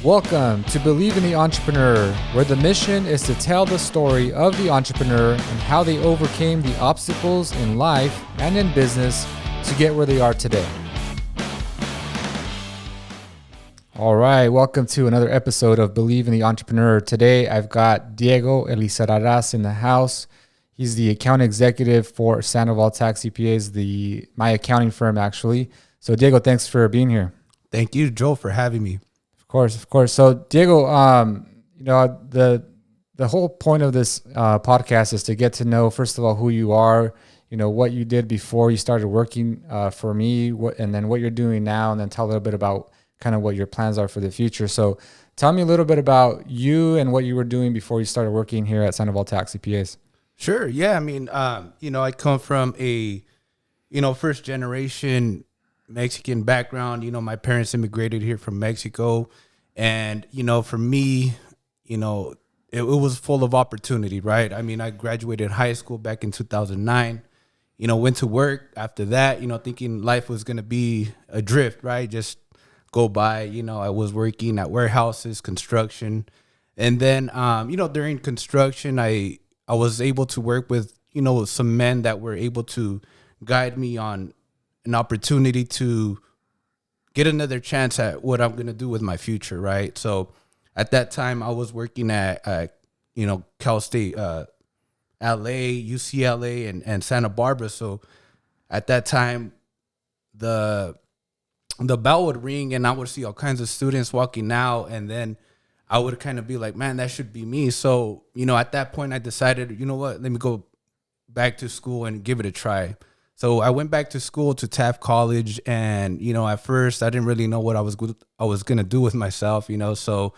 Welcome to Believe in the Entrepreneur, where the mission is to tell the story of the entrepreneur and how they overcame the obstacles in life and in business to get where they are today. All right, welcome to another episode of Believe in the Entrepreneur. Today, I've got Diego Elizarraraz in the house. He's the account executive for Sandoval Tax CPAs, my accounting firm, actually. So, Diego, thanks for being here. Thank you, Joe, for having me. Of course. So, Diego, the whole point of this podcast is to get to know, first of all, who you are, what you did before you started working for me, and then what you're doing now, and then tell a little bit about kind of what your plans are for the future. So, tell me a little bit about you and what you were doing before you started working here at Sandoval Tax CPAs. Sure. Yeah. I come from a, first generation Mexican background. My parents immigrated here from Mexico. And, for me, it was full of opportunity, right? I mean, I graduated high school back in 2009, went to work after that, thinking life was going to be a drift, right? Just go by, I was working at warehouses, construction. And then, during construction, I was able to work with, some men that were able to guide me on an opportunity to get another chance at what I'm going to do with my future, right? So at that time, I was working at Cal State, LA, UCLA, and Santa Barbara. So at that time, the bell would ring and I would see all kinds of students walking out, and then I would kind of be like, man, that should be me. So, at that point, I decided, you know what, let me go back to school and give it a try. So I went back to school to Taft College, and at first I didn't really know what I was going to do with myself, So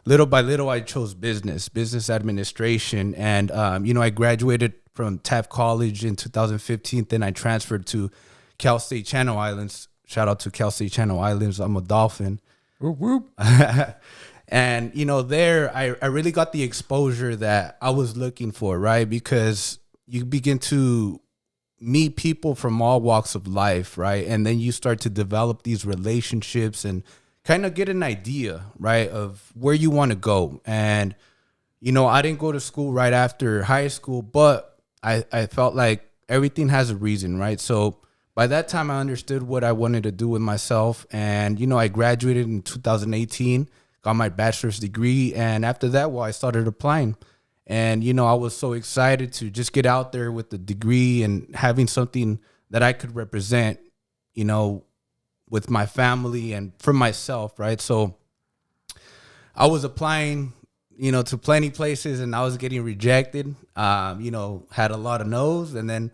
little by little I chose business administration, and I graduated from Taft College in 2015. Then I transferred to Cal State Channel Islands. Shout out to Cal State Channel Islands. I'm a Dolphin. Whoop, whoop. And there I really got the exposure that I was looking for, right? Because you begin to meet people from all walks of life, right? And then you start to develop these relationships and kind of get an idea, right, of where you want to go. And, I didn't go to school right after high school, but I felt like everything has a reason, right? So by that time, I understood what I wanted to do with myself. And, I graduated in 2018, got my bachelor's degree. And after that, I started applying. And, I was so excited to just get out there with the degree and having something that I could represent, with my family and for myself, right? So I was applying, to plenty places, and I was getting rejected, had a lot of no's. And then,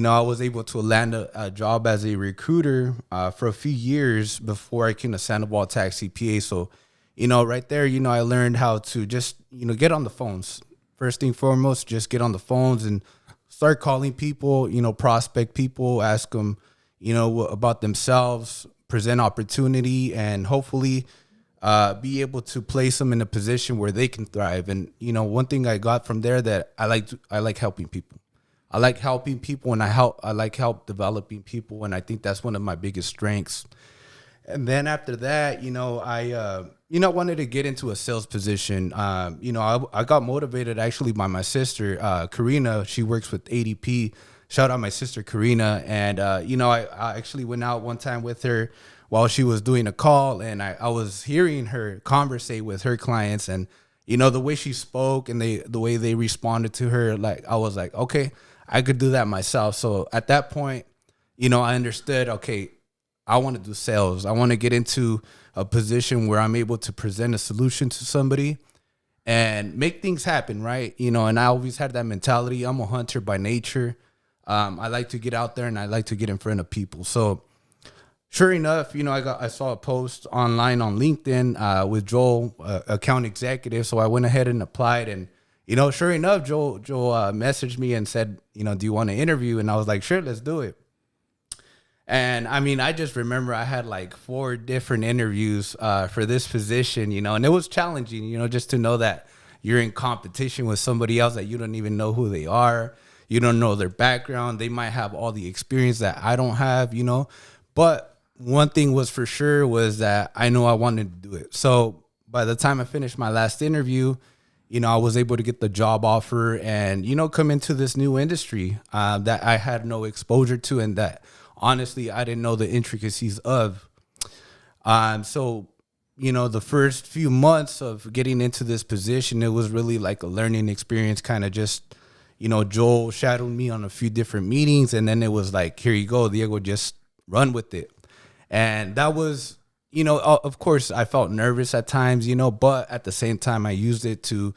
I was able to land a job as a recruiter for a few years before I came to Sandoval Tax CPA. So, right there, I learned how to just, get on the phones. First thing foremost, just get on the phones and start calling people, prospect people, ask them, about themselves, present opportunity, and hopefully be able to place them in a position where they can thrive. And, one thing I got from there that I like helping people. I like helping people, and I like help developing people. And I think that's one of my biggest strengths. And then after that, I wanted to get into a sales position. I got motivated actually by my sister, Karina. She works with ADP. Shout out my sister, Karina. And, I actually went out one time with her while she was doing a call, and I was hearing her conversate with her clients, and, the way she spoke and the way they responded to her, like, I was like, okay, I could do that myself. So at that point, I understood, okay, I want to do sales. I want to get into a position where I'm able to present a solution to somebody and make things happen, right? And I always had that mentality. I'm a hunter by nature. I like to get out there and I like to get in front of people. So sure enough, I saw a post online on LinkedIn with Joel, account executive. So I went ahead and applied, and, sure enough, Joel messaged me and said, do you want to interview? And I was like, sure, let's do it. And I just remember I had like 4 different interviews for this position, and it was challenging, just to know that you're in competition with somebody else that you don't even know who they are. You don't know their background. They might have all the experience that I don't have, But one thing was for sure was that I knew I wanted to do it. So by the time I finished my last interview, I was able to get the job offer and, come into this new industry that I had no exposure to and that honestly I didn't know the intricacies of. So, the first few months of getting into this position, it was really like a learning experience, kind of just, Joel shadowed me on a few different meetings. And then it was like, here you go, Diego, just run with it. And that was, of course, I felt nervous at times, but at the same time, I used it to,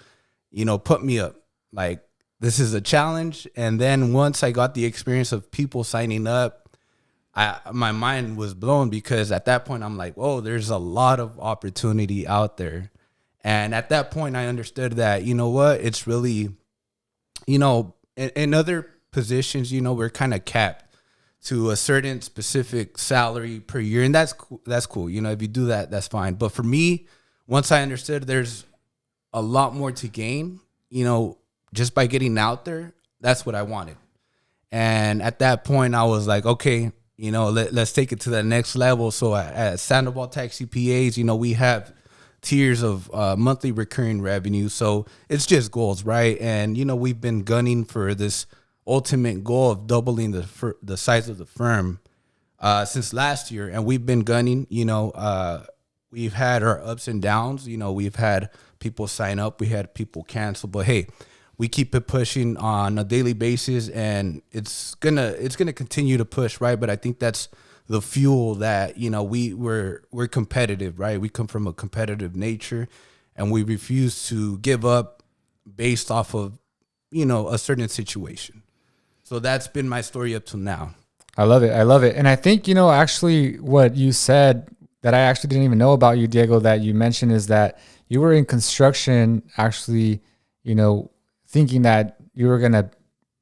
put me up. Like, this is a challenge. And then once I got the experience of people signing up, my mind was blown because at that point, I'm like, whoa, there's a lot of opportunity out there. And at that point, I understood that, what, it's really, in other positions, we're kind of capped to a certain specific salary per year. And that's cool. That's cool. If you do that, that's fine. But for me, once I understood there's a lot more to gain, just by getting out there, that's what I wanted. And at that point, I was like, okay, let's take it to the next level. So at Sandoval Tax CPAs, we have tiers of monthly recurring revenue. So it's just goals, right? And, we've been gunning for this ultimate goal of doubling the size of the firm since last year. And we've been gunning, we've had our ups and downs. We've had people sign up, we had people cancel, but hey, we keep it pushing on a daily basis, and it's gonna continue to push, right? But I think that's the fuel that we're competitive, right? We come from a competitive nature, and we refuse to give up based off of a certain situation. So that's been my story up till now. I love it. And I think, actually what you said that I actually didn't even know about you, Diego, that you mentioned is that you were in construction actually, thinking that you were going to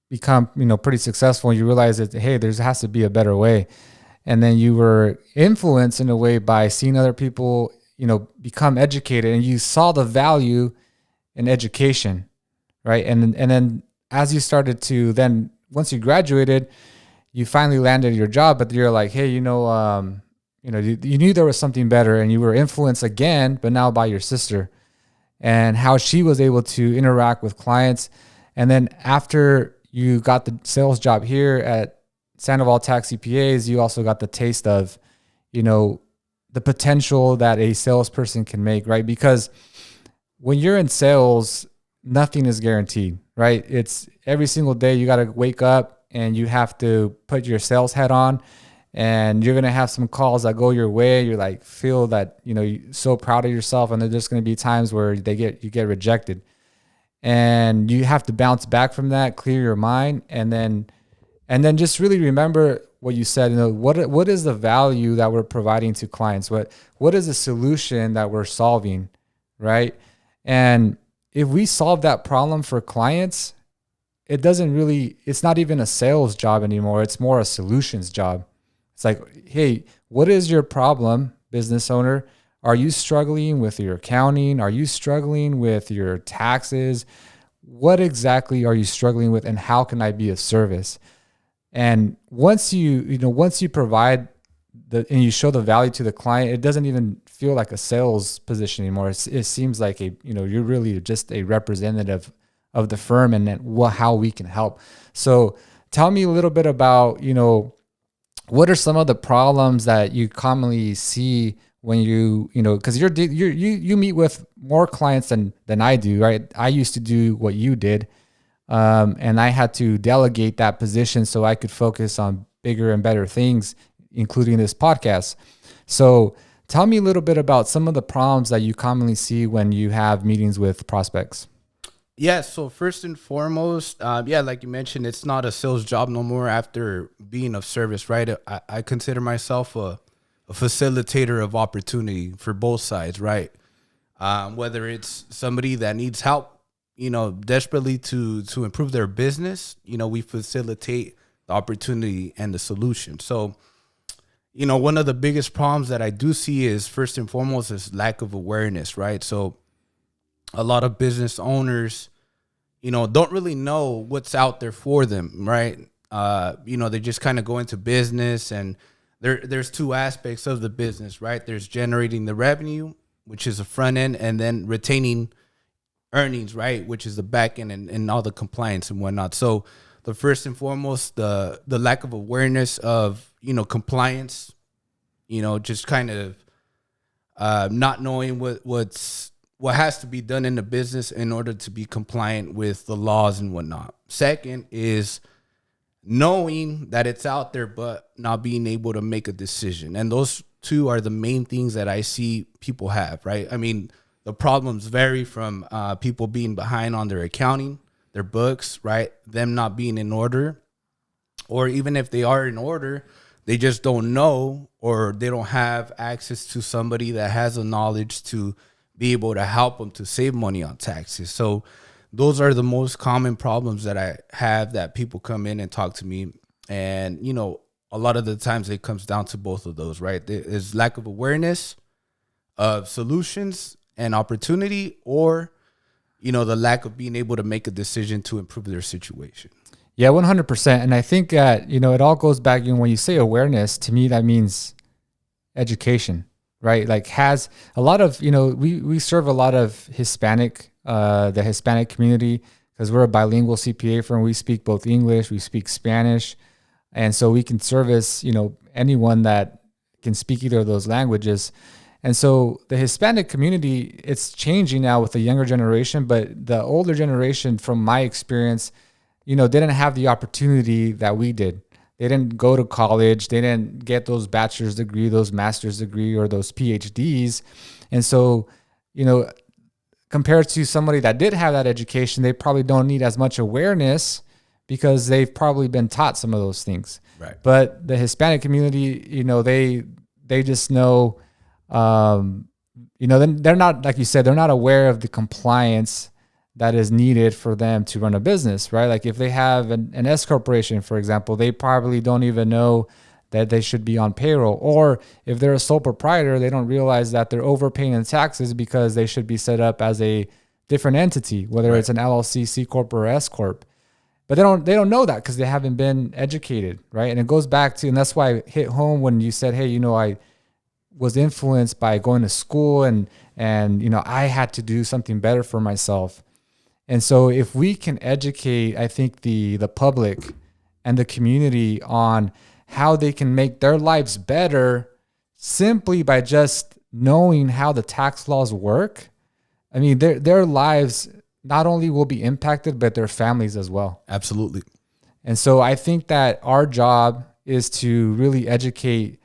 become, pretty successful. And you realized that, hey, there has to be a better way. And then you were influenced in a way by seeing other people, become educated, and you saw the value in education, right? And then as you started to then, once you graduated, you finally landed your job, but you're like, hey, you knew there was something better, and you were influenced again, but now by your sister and how she was able to interact with clients. And then after you got the sales job here at Sandoval Tax CPAs, you also got the taste of, the potential that a salesperson can make, right? Because when you're in sales, nothing is guaranteed, right? It's every single day you got to wake up and you have to put your sales hat on, and you're going to have some calls that go your way. You're like, feel that, you're so proud of yourself. And there's just going to be times where you get rejected, and you have to bounce back from that, clear your mind. And then just really remember what you said, what is the value that we're providing to clients? What is the solution that we're solving? Right. And if we solve that problem for clients, it's not even a sales job anymore. It's more a solutions job. It's like, hey, what is your problem, business owner? Are you struggling with your accounting? Are you struggling with your taxes? What exactly are you struggling with, and how can I be of service? And once you provide and you show the value to the client, it doesn't even feel like a sales position anymore. It seems like you're really just a representative of the firm, and then how we can help. So tell me a little bit about, what are some of the problems that you commonly see when because you meet with more clients than I do, right? I used to do what you did, and I had to delegate that position so I could focus on bigger and better things, including this podcast. So tell me a little bit about some of the problems that you commonly see when you have meetings with prospects. Yeah, so first and foremost, like you mentioned, it's not a sales job no more after being of service, right? I consider myself a facilitator of opportunity for both sides, right? Whether it's somebody that needs help, desperately to improve their business, we facilitate the opportunity and the solution. So, one of the biggest problems that I do see is first and foremost is lack of awareness, right? So a lot of business owners, don't really know what's out there for them, right? They just kind of go into business, and there's two aspects of the business, right? There's generating the revenue, which is the front end, and then retaining earnings, right, which is the back end, and all the compliance and whatnot. So the first and foremost, the lack of awareness of, compliance, just kind of not knowing what has to be done in the business in order to be compliant with the laws and whatnot. Second is knowing that it's out there, but not being able to make a decision. And those two are the main things that I see people have, right? I mean, the problems vary from people being behind on their accounting, their books, right? Them not being in order, or even if they are in order, they just don't know, or they don't have access to somebody that has the knowledge to be able to help them to save money on taxes. So those are the most common problems that I have, that people come in and talk to me. And, a lot of the times it comes down to both of those, right? There's lack of awareness of solutions and opportunity, or, the lack of being able to make a decision to improve their situation. Yeah, 100%. And I think that, it all goes back, when you say awareness, to me, that means education, right? Like, has a lot of, we serve a lot of the Hispanic community, because we're a bilingual CPA firm. We speak both English, we speak Spanish. And so we can service, anyone that can speak either of those languages. And so the Hispanic community, it's changing now with the younger generation, but the older generation, from my experience, didn't have the opportunity that we did. They didn't go to college. They didn't get those bachelor's degree, those master's degree, or those PhDs. And so, compared to somebody that did have that education, they probably don't need as much awareness, because they've probably been taught some of those things. Right. But the Hispanic community, they just know, they're not, like you said, they're not aware of the compliance that is needed for them to run a business, right? Like, if they have an S corporation, for example, they probably don't even know that they should be on payroll. Or if they're a sole proprietor, they don't realize that they're overpaying in taxes because they should be set up as a different entity, whether it's an LLC, C Corp, or S Corp. But they don't know that because they haven't been educated, right? And it goes back to, and that's why I hit home when you said, hey, I was influenced by going to school, and I had to do something better for myself. And so if we can educate, I think, the public and the community on how they can make their lives better simply by just knowing how the tax laws work, I mean, their lives not only will be impacted, but their families as well. Absolutely. And so I think that our job is to really educate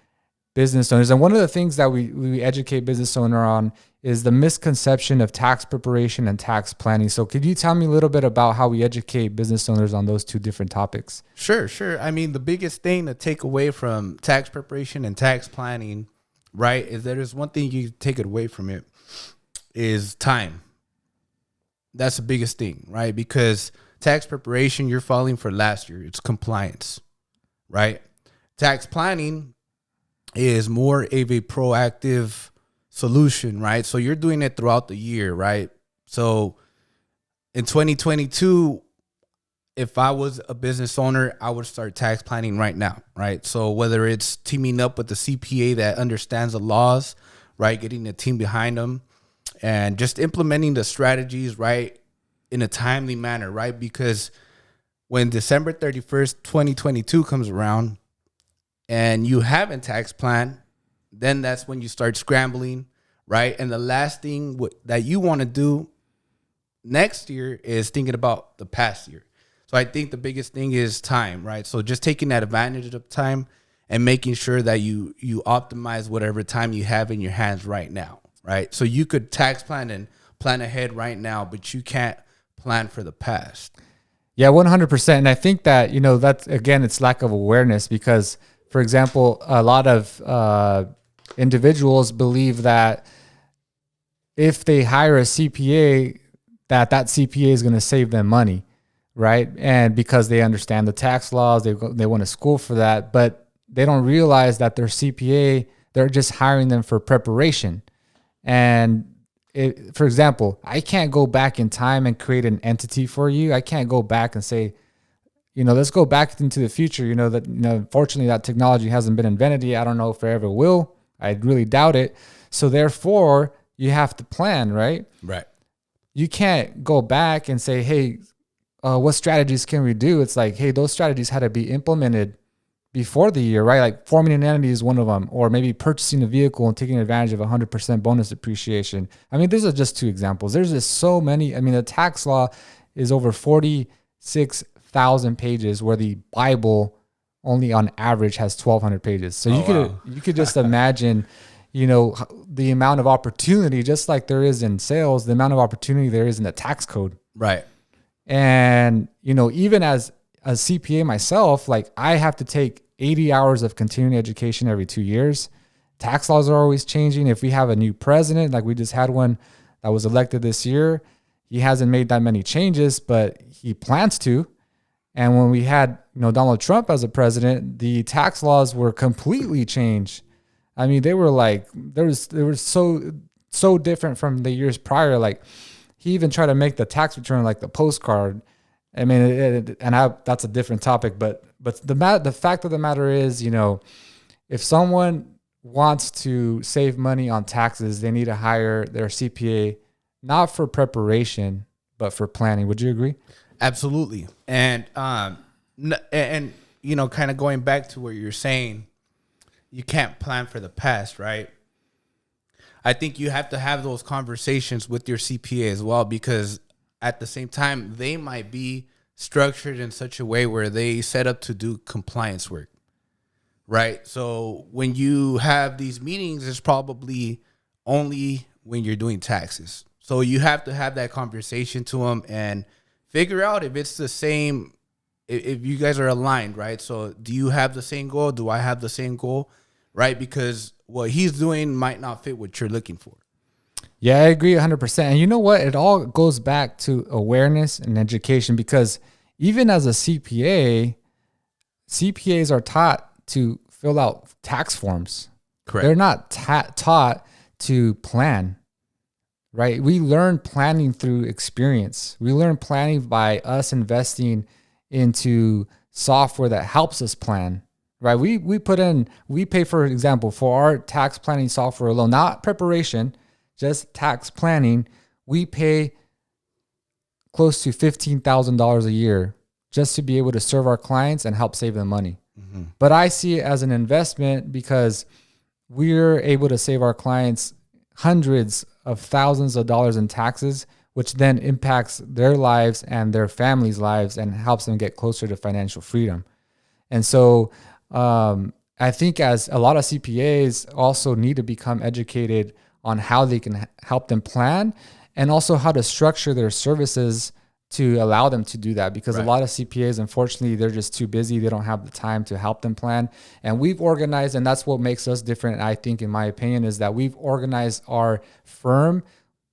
business owners. And one of the things that we educate business owner on is the misconception of tax preparation and tax planning. So could you tell me a little bit about how we educate business owners on those two different topics? Sure. I mean, the biggest thing to take away from tax preparation and tax planning, right, is that there's one thing you take it away from it, is time. That's the biggest thing, right? Because tax preparation, you're filing for last year. It's compliance, right? Tax planning is more of a proactive solution, right? So you're doing it throughout the year, right? So in 2022, if I was a business owner, I would start tax planning right now, right? So whether it's teaming up with the CPA that understands the laws, right, getting a team behind them, and just implementing the strategies, right, in a timely manner, right? Because when December 31st, 2022 comes around and you haven't tax planned, then that's when you start scrambling, right? And the last thing that you want to do next year is thinking about the past year. So I think the biggest thing is time, right? So just taking that advantage of time and making sure that you optimize whatever time you have in your hands right now, right? So you could tax plan and plan ahead right now, but you can't plan for the past. Yeah, 100%. And I think that, that's, again, it's lack of awareness because, for example, a lot of individuals believe that if they hire a CPA, that CPA is going to save them money, right? And because they understand the tax laws, they went to school for that, but they don't realize that their CPA, they're just hiring them for preparation. And for example, I can't go back in time and create an entity for you. I can't go back and say, let's go back into the future. Unfortunately, that technology hasn't been invented yet. I don't know if it ever will. I really doubt it. So therefore, you have to plan, right? Right. You can't go back and say, hey, what strategies can we do? It's like, hey, those strategies had to be implemented before the year, right? Like forming an entity is one of them, or maybe purchasing a vehicle and taking advantage of 100% bonus depreciation. I mean, these are just two examples. There's just so many. I mean, the tax law is over 46,000 pages, where the Bible only on average has 1,200 pages. So you could just imagine, the amount of opportunity, just like there is in sales, the amount of opportunity there is in the tax code. Right. And, even as a CPA myself, like I have to take 80 hours of continuing education every 2 years. Tax laws are always changing. If we have a new president, like we just had one that was elected this year, he hasn't made that many changes, but he plans to. And when we had, Donald Trump as a president, the tax laws were completely changed. I mean, they were like, they were so different from the years prior. Like he even tried to make the tax return like the postcard. I mean, that's a different topic, but the fact of the matter is, if someone wants to save money on taxes, they need to hire their CPA, not for preparation, but for planning. Would you agree? Absolutely. And kind of going back to what you're saying, you can't plan for the past, right? I think you have to have those conversations with your CPA as well, because at the same time, they might be structured in such a way where they set up to do compliance work, right? So when you have these meetings, it's probably only when you're doing taxes. So you have to have that conversation to them and figure out if it's the same, if you guys are aligned, right? So do you have the same goal? Do I have the same goal, right? Because what he's doing might not fit what you're looking for. Yeah, I agree 100%. And you know what? It all goes back to awareness and education, because even as a CPA, CPAs are taught to fill out tax forms. Correct. They're not taught to plan, right? We learn planning through experience. We learn planning by us investing into software that helps us plan, right? We pay, for example, for our tax planning software alone, not preparation, just tax planning, we pay close to $15,000 a year just to be able to serve our clients and help save them money. Mm-hmm. But I see it as an investment, because we're able to save our clients hundreds of thousands of dollars in taxes, which then impacts their lives and their families' lives and helps them get closer to financial freedom. And so I think as a lot of CPAs also need to become educated on how they can help them plan, and also how to structure their services to allow them to do that. Because a lot of CPAs, unfortunately, they're just too busy. They don't have the time to help them plan. And we've organized, and that's what makes us different, I think, in my opinion, is that we've organized our firm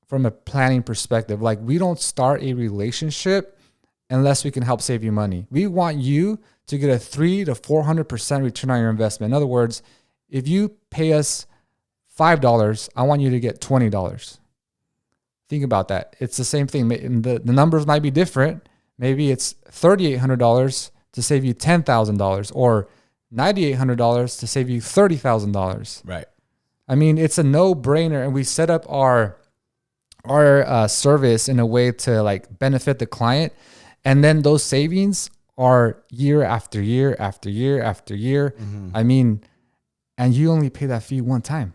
from a planning perspective. Like, we don't start a relationship unless we can help save you money. We want you to get a 300 to 400% return on your investment. In other words, if you pay us $5, I want you to get $20. Think about that. It's the same thing. The numbers might be different. Maybe it's $3,800 to save you $10,000, or $9,800 to save you $30,000. Right. I mean, it's a no-brainer, and we set up our service in a way to like benefit the client, and then those savings are year after year after year after year. Mm-hmm. I mean, and you only pay that fee one time.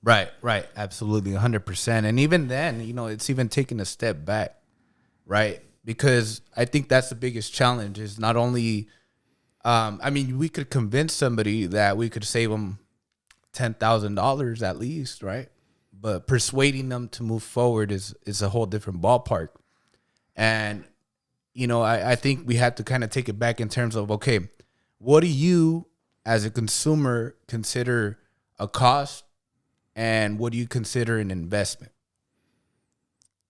Right. Absolutely. 100%. And even then, it's even taking a step back, right? Because I think that's the biggest challenge, is not only, we could convince somebody that we could save them $10,000 at least, right? But persuading them to move forward is a whole different ballpark. And, I think we have to kind of take it back in terms of, okay, what do you as a consumer consider a cost, and what do you consider an investment?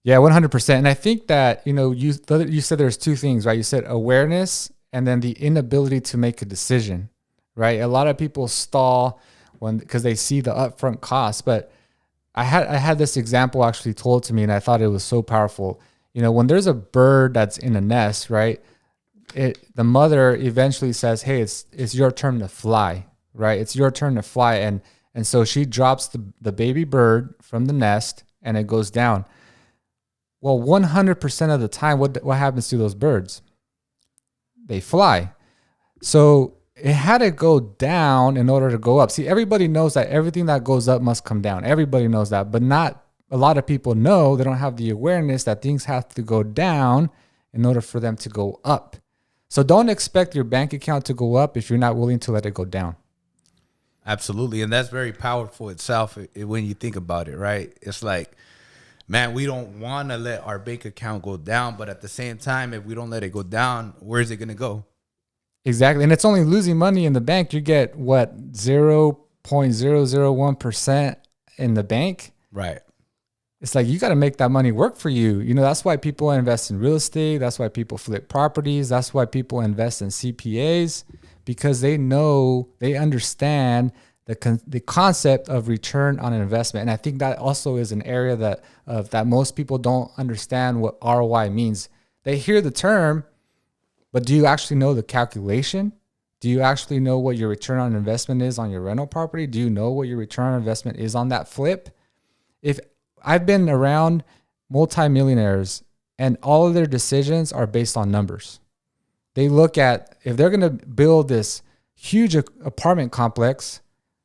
Yeah, 100%. And I think that, you said there's two things, right? You said awareness, and then the inability to make a decision, right? A lot of people stall because they see the upfront cost. But I had this example actually told to me, and I thought it was so powerful. When there's a bird that's in a nest, right? The mother eventually says, "Hey, it's your turn to fly," right? It's your turn to fly, and so she drops the baby bird from the nest, and it goes down. Well, 100% of the time, what happens to those birds? They fly. So it had to go down in order to go up. See, everybody knows that everything that goes up must come down. Everybody knows that, but not a lot of people know. They don't have the awareness that things have to go down in order for them to go up. So don't expect your bank account to go up if you're not willing to let it go down. Absolutely. And that's very powerful itself when you think about it, right? It's like, man, we don't want to let our bank account go down, but at the same time, if we don't let it go down, where's it going to go? Exactly. And it's only losing money in the bank. You get what, 0.001% in the bank? Right. It's like you got to make that money work for you. You know, that's why people invest in real estate. That's why people flip properties. That's why people invest in CPAs, because they know, they understand the concept of return on an investment. And I think that also is an area that most people don't understand what ROI means. They hear the term, but do you actually know the calculation? Do you actually know what your return on investment is on your rental property? Do you know what your return on investment is on that flip? If I've been around multimillionaires and all of their decisions are based on numbers. They look at, if they're going to build this huge apartment complex,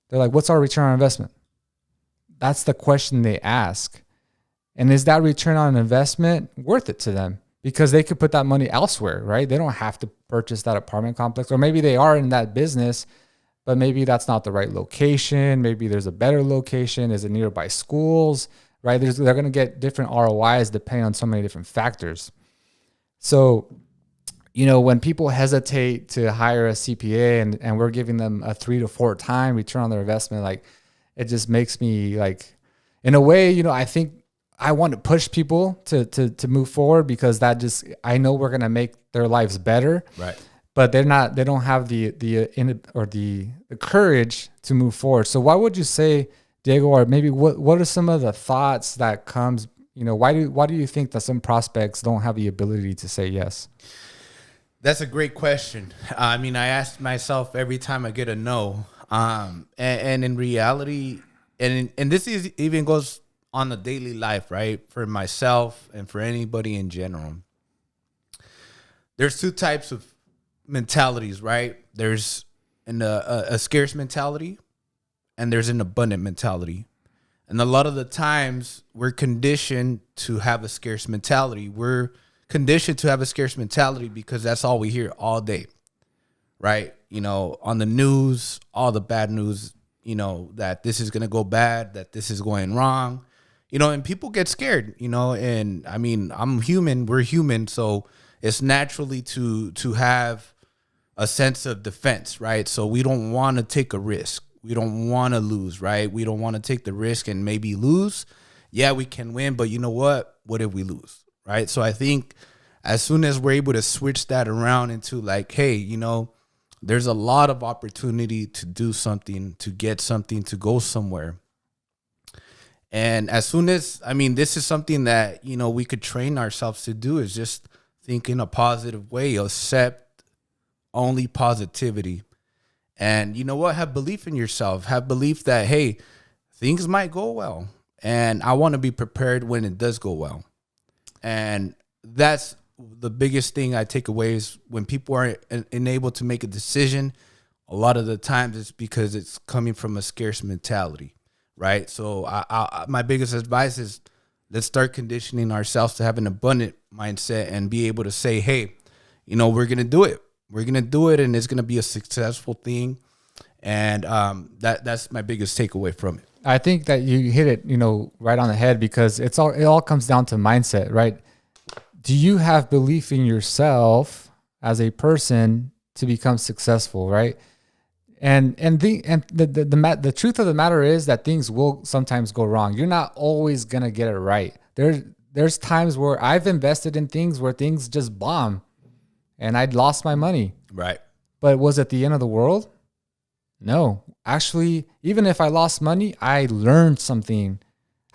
they're like, what's our return on investment? That's the question they ask. And is that return on investment worth it to them? Because they could put that money elsewhere, right? They don't have to purchase that apartment complex, or maybe they are in that business, but maybe that's not the right location. Maybe there's a better location. Is it nearby schools, right? They're going to get different ROIs depending on so many different factors. So, you know, when people hesitate to hire a CPA and we're giving them a 3 to 4 time return on their investment, like, it just makes me like, in a way, you know, I think I want to push people to move forward, because that just, I know we're going to make their lives better. Right. But they don't have the courage to move forward. So why would you say, Diego, or maybe what are some of the thoughts that comes, you know, why do you think that some prospects don't have the ability to say yes? That's a great question. I mean, I ask myself every time I get a no. And in reality, and this even goes on the daily life, right? For myself and for anybody in general. There's 2 types of mentalities, right? There's a scarce mentality, and there's an abundant mentality. And a lot of the times we're conditioned to have a scarce mentality. We're conditioned to have a scarce mentality because that's all we hear all day, right? You know, on the news, all the bad news, you know, that this is going to go bad, that this is going wrong, you know, and people get scared, you know, and I mean, I'm human, we're human. So it's naturally to have a sense of defense, right? So we don't want to take a risk. We don't want to lose, right? We don't want to take the risk and maybe lose. Yeah, we can win, but you know what? What if we lose, right? So I think as soon as we're able to switch that around into like, hey, you know, there's a lot of opportunity to do something, to get something, to go somewhere. And as soon as, I mean, this is something that, you know, we could train ourselves to do, is just think in a positive way, accept only positivity. And you know what? Have belief in yourself. Have belief that, hey, things might go well. And I want to be prepared when it does go well. And that's the biggest thing I take away, is when people are unable to make a decision, a lot of the times it's because it's coming from a scarce mentality, right? So my biggest advice is, let's start conditioning ourselves to have an abundant mindset and be able to say, hey, you know, we're going to do it. We're going to do it, and it's going to be a successful thing. And that's my biggest takeaway from it. I think that you hit it, you know, right on the head, because it all comes down to mindset, right? Do you have belief in yourself as a person to become successful, right? And the truth of the matter is that things will sometimes go wrong. You're not always going to get it right. There's times where I've invested in things where things just bomb and I'd lost my money. Right. But was it the end of the world? No. Actually, even if I lost money, I learned something.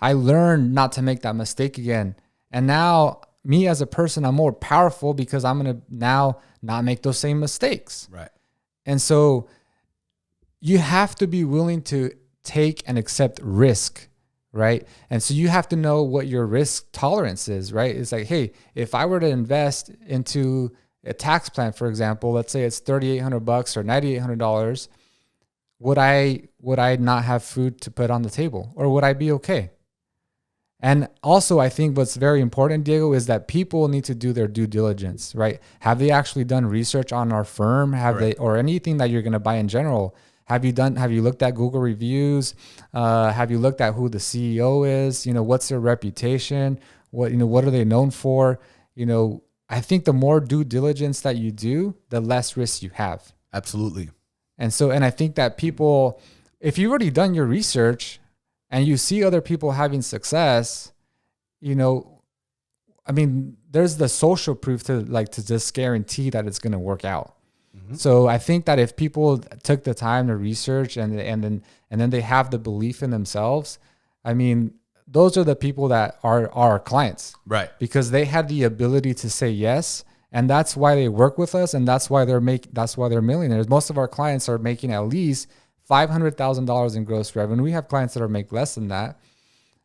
I learned not to make that mistake again. And now, me as a person, I'm more powerful because I'm going to now not make those same mistakes. Right. And so you have to be willing to take and accept risk. right? And so you have to know what your risk tolerance is, right? It's like, hey, if I were to invest into a tax plan, for example, let's say it's $3,800 or $9,800, would I not have food to put on the table, or would I be okay? And also, I think what's very important, Diego, is that people need to do their due diligence, right? Have they actually done research on our firm? Have they, or anything that you're going to buy in general? Have you looked at Google reviews? Have you looked at who the CEO is? What's their reputation? What are they known for? I think the more due diligence that you do, the less risk you have. Absolutely. And I think that people, if you've already done your research and you see other people having success, there's the social proof to just guarantee that it's going to work out. Mm-hmm. So I think that if people took the time to research and then they have the belief in themselves, those are the people that are our clients, right? Because they had the ability to say yes, and that's why they work with us, and that's why they're millionaires. Most of our clients are making at least $500,000 in gross revenue. We have clients that make less than that,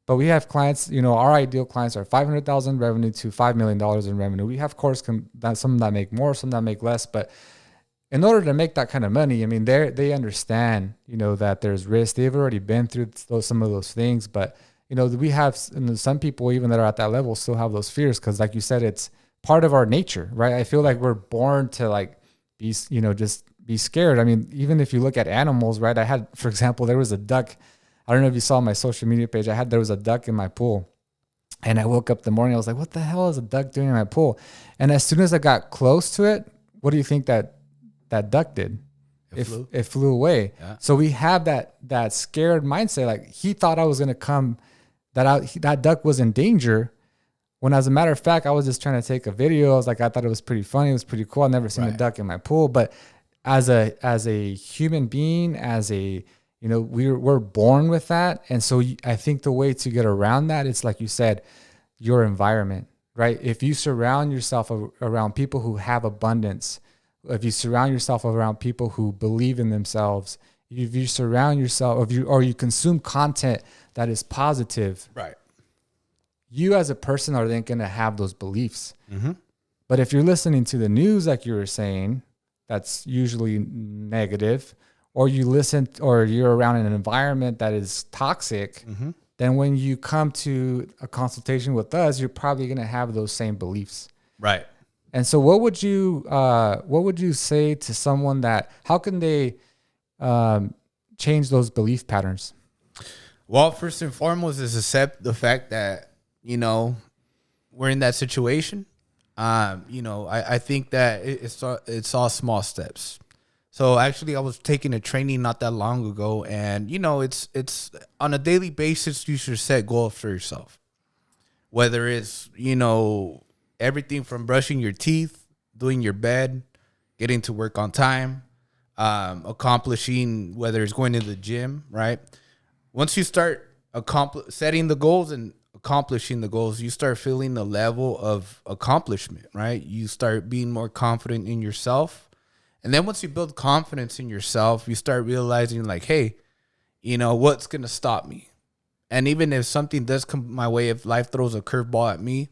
but we have clients. Our ideal clients are $500,000 revenue to $5 million in revenue. We have, of course, some that make more, some that make less, but in order to make that kind of money, they understand, that there's risk. They've already been through some of those things, but we have some people even that are at that level still have those fears because, like you said, it's part of our nature, right? I feel like we're born to be, just be scared. Even if you look at animals, right? For example, there was a duck. I don't know if you saw my social media page. There was a duck in my pool, and I woke up the morning. I was like, what the hell is a duck doing in my pool? And as soon as I got close to it, what do you think that duck did? It flew away. Yeah. So we have that scared mindset. Like he thought I was going to come, that duck was in danger. When as a matter of fact, I was just trying to take a video. I thought it was pretty funny. It was pretty cool. I've never seen a duck in my pool, but as a human being, we're born with that. And so I think the way to get around that, it's like you said, your environment, right? If you surround yourself around people who have abundance, if you surround yourself around people who believe in themselves, if you surround yourself, or you consume content that is positive, right? You as a person are then going to have those beliefs. Mm-hmm. But if you're listening to the news, like you were saying, that's usually negative, or you're around an environment that is toxic, mm-hmm. then when you come to a consultation with us, you're probably going to have those same beliefs. Right. And so what would you say to someone how can they change those belief patterns? Well, first and foremost is accept the fact that, we're in that situation. I think that it's all small steps. So actually I was taking a training not that long ago, and it's on a daily basis, you should set goals for yourself. Whether it's, everything from brushing your teeth, doing your bed, getting to work on time, accomplishing, whether it's going to the gym, right? Once you start setting the goals and accomplishing the goals, you start feeling the level of accomplishment, right? You start being more confident in yourself. And then once you build confidence in yourself, you start realizing hey, what's going to stop me? And even if something does come my way, if life throws a curveball at me,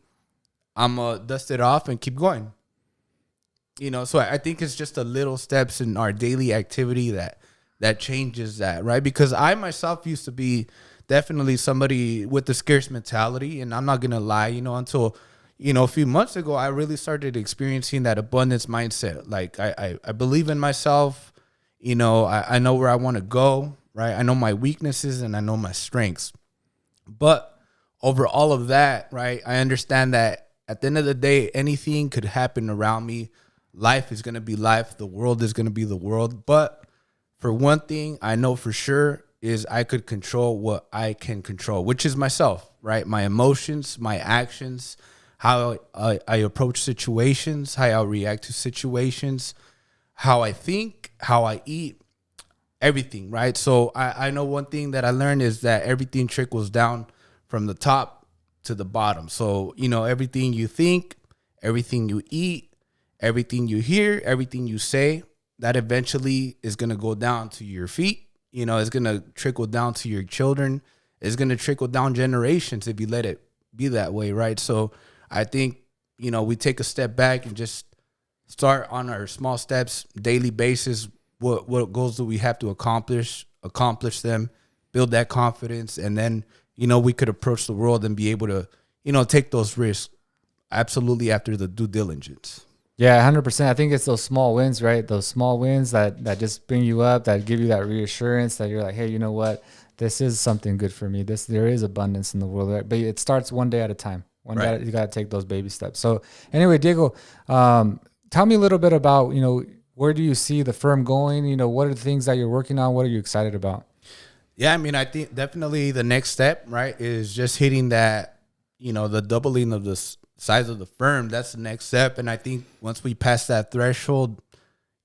I'm going to dust it off and keep going. So I think it's just the little steps in our daily activity that changes that, right? Because I myself used to be definitely somebody with the scarce mentality, and I'm not going to lie, until, a few months ago, I really started experiencing that abundance mindset. I believe in myself, I know where I want to go, right? I know my weaknesses and I know my strengths. But over all of that, right, I understand that at the end of the day, anything could happen around me. Life is going to be life. The world is going to be the world. But for one thing, I know for sure is I could control what I can control, which is myself, right? My emotions, my actions, how I approach situations, how I react to situations, how I think, how I eat, everything, right? So I know one thing that I learned is that everything trickles down from the top to the bottom. So, everything you think, everything you eat, everything you hear, everything you say, that eventually is going to go down to your feet. It's going to trickle down to your children. is going to trickle down generations if you let it be that way, right? So I think, we take a step back and just start on our small steps, daily basis. What goals do we have to accomplish them, build that confidence, and then, we could approach the world and be able to, take those risks absolutely after the due diligence. Yeah, 100%. I think it's those small wins, right? Those small wins that just bring you up, that give you that reassurance that you're like, hey, you know what? This is something good for me. There is abundance in the world, right? But it starts one day at a time. Day, you got to take those baby steps. So anyway, Diego, tell me a little bit about, where do you see the firm going? What are the things that you're working on? What are you excited about? Yeah, I mean, I think definitely the next step, right, is just hitting that, the doubling of the size of the firm. That's the next step. And I think once we pass that threshold,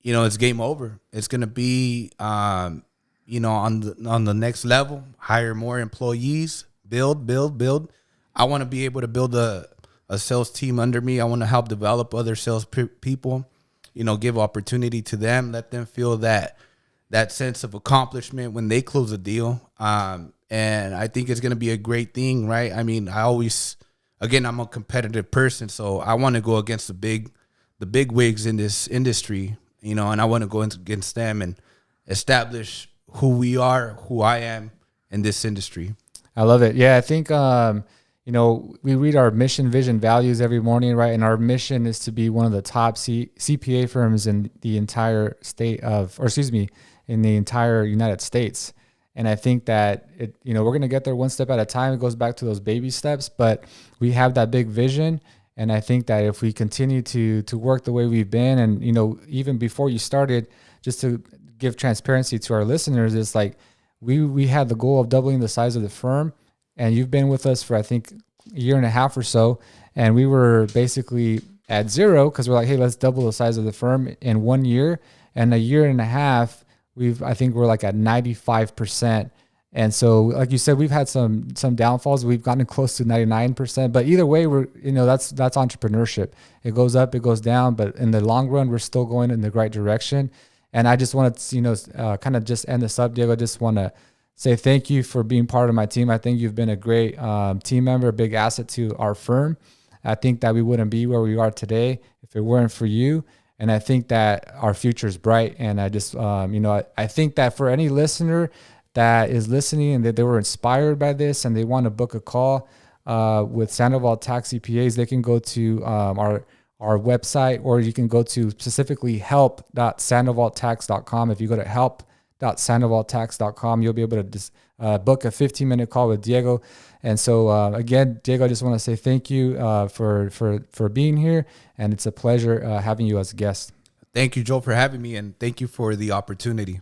it's game over. It's going to be, on the next level, hire more employees, build. I want to be able to build a sales team under me. I want to help develop other sales people, give opportunity to them, let them feel that sense of accomplishment when they close a deal. And I think it's going to be a great thing, right? I mean, I'm a competitive person, so I want to go against the big wigs in this industry, and I want to go against them and establish who I am in this industry. I love it. Yeah, I think, we read our mission, vision, values every morning, right? And our mission is to be one of the top CPA firms in the entire in the entire United States. And I think that we're going to get there one step at a time. It goes back to those baby steps, but we have that big vision. And I think that if we continue to work the way we've been, and, even before you started, just to give transparency to our listeners, it's like we had the goal of doubling the size of the firm. And you've been with us for, I think, a year and a half or so. And we were basically at zero because we're like, hey, let's double the size of the firm in 1 year. And a year and a half, I think we're like at 95%. And so, like you said, we've had some downfalls. We've gotten close to 99%. But either way, that's entrepreneurship. It goes up, it goes down. But in the long run, we're still going in the right direction. And I just want to, kind of just end this up, Diego. I just want to say thank you for being part of my team. I think you've been a great team member, a big asset to our firm. I think that we wouldn't be where we are today if it weren't for you. And I think that our future is bright. And I just, I think that for any listener that is listening and that they were inspired by this and they want to book a call with Sandoval Tax CPAs, they can go to our website, or you can go to specifically help.sandovaltax.com. If you go to help.sandovaltax.com, you'll be able to just book a 15-minute call with Diego. And so again, Diego, I just want to say thank you for being here, and it's a pleasure having you as a guest. Thank you, Joel, for having me, and thank you for the opportunity.